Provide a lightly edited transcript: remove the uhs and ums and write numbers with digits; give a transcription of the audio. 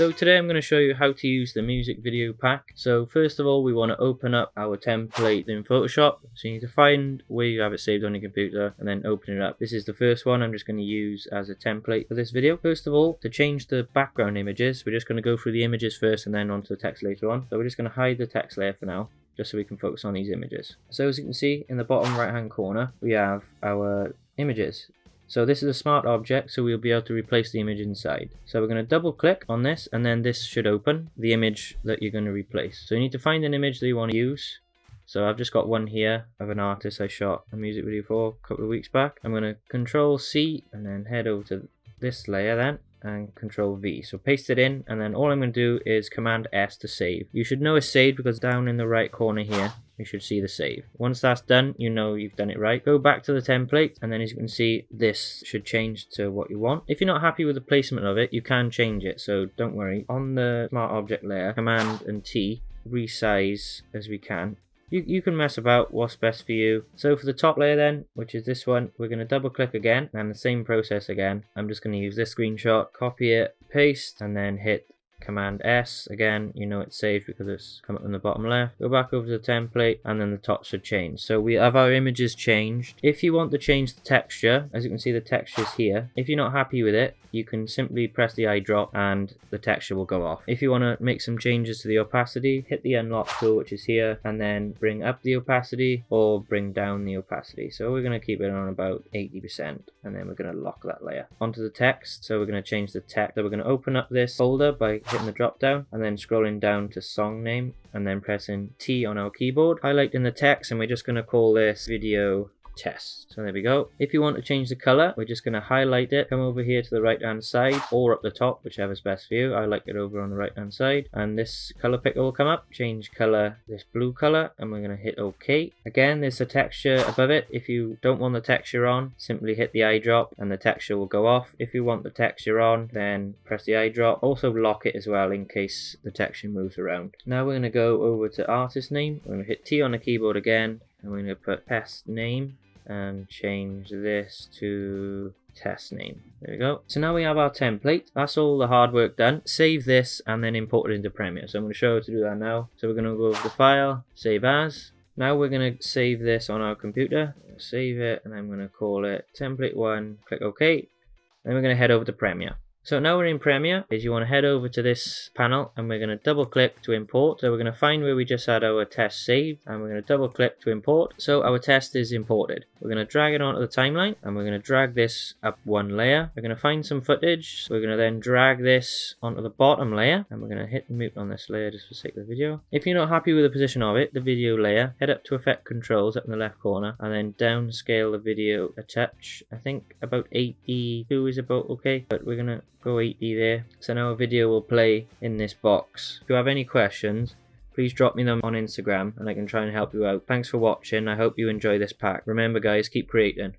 So today I'm going to show you how to use the music video pack. So first of all, we want to open up our template in Photoshop. So you need to find where you have it saved on your computer and then open it up. This is the first one I'm just going to use as a template for this video. First of all, to change the background images, we're just going to go through the images first and then onto the text later on. So we're just going to hide the text layer for now, just so we can focus on these images. So as you can see in the bottom right hand corner, we have our images. So this is a smart object, so we'll be able to replace the image inside. So we're going to double click on this, and then this should open the image that you're going to replace. So you need to find an image that you want to use. So I've just got one here of an artist I shot a music video for a couple of weeks back. I'm going to Control C and then head over to this layer then, and Control V. So paste it in, and then all I'm going to do is Command S to save. You should know it's saved because down in the right corner here you should see the save. Once that's done, you know you've done it right. Go back to the template, and then as you can see, this should change to what you want. If you're not happy with the placement of it, you can change it, so don't worry. On the smart object layer, Command and T, resize as we can. You can mess about what's best for you. So for the top layer then, which is this one, we're going to double click again, and the same process again. I'm just going to use this screenshot, copy it, paste, and then hit Command S. Again, you know it's saved because it's come up in the bottom left. Go back over to the template, and then the top should change. So we have our images changed. If you want to change the texture, as you can see the texture's here. If you're not happy with it, you can simply press the eyedrop and the texture will go off. If you want to make some changes to the opacity, hit the unlock tool, which is here, and then bring up the opacity or bring down the opacity. So we're going to keep it on about 80%, and then we're going to lock that layer. Onto the text, so we're going to change the text. So we're going to open up this folder by hitting the drop down and then scrolling down to song name and then pressing T on our keyboard, highlighting the text, and we're just going to call this video test. So there we go. If you want to change the color, we're just going to highlight it, come over here to the right hand side or up the top, whichever's best for you. I like it over on the right hand side, and this color picker will come up. Change color, this blue color, and we're going to hit OK. Again, there's a texture above it. If you don't want the texture on, simply hit the eyedrop and the texture will go off. If you want the texture on, then press the eyedrop. Also lock it as well in case the texture moves around. Now we're going to go over to artist name. We're going to hit T on the keyboard again, and we're going to put test name and change this to test name. There we go. So now we have our template. That's all the hard work done. Save this and then import it into Premiere. So I'm going to show you how to do that now. So we're going to go over to File, Save As. Now we're going to save this on our computer. Save it, and I'm going to call it template 1. Click OK. Then we're going to head over to Premiere. So now we're in Premiere, you want to head over to this panel, and we're going to double click to import. So we're going to find where we just had our test saved, and we're going to double click to import. So our test is imported. We're going to drag it onto the timeline, and we're going to drag this up one layer. We're going to find some footage. So we're going to then drag this onto the bottom layer, and we're going to hit mute on this layer just for the sake of the video. If you're not happy with the position of it, the video layer, head up to effect controls up in the left corner, and then downscale the video a touch. I think about 82 is about okay, but we're going to go 80 there. So now a video will play in this box. If you have any questions, please drop me them on Instagram and I can try and help you out. Thanks for watching. I hope you enjoy this pack. Remember guys, keep creating.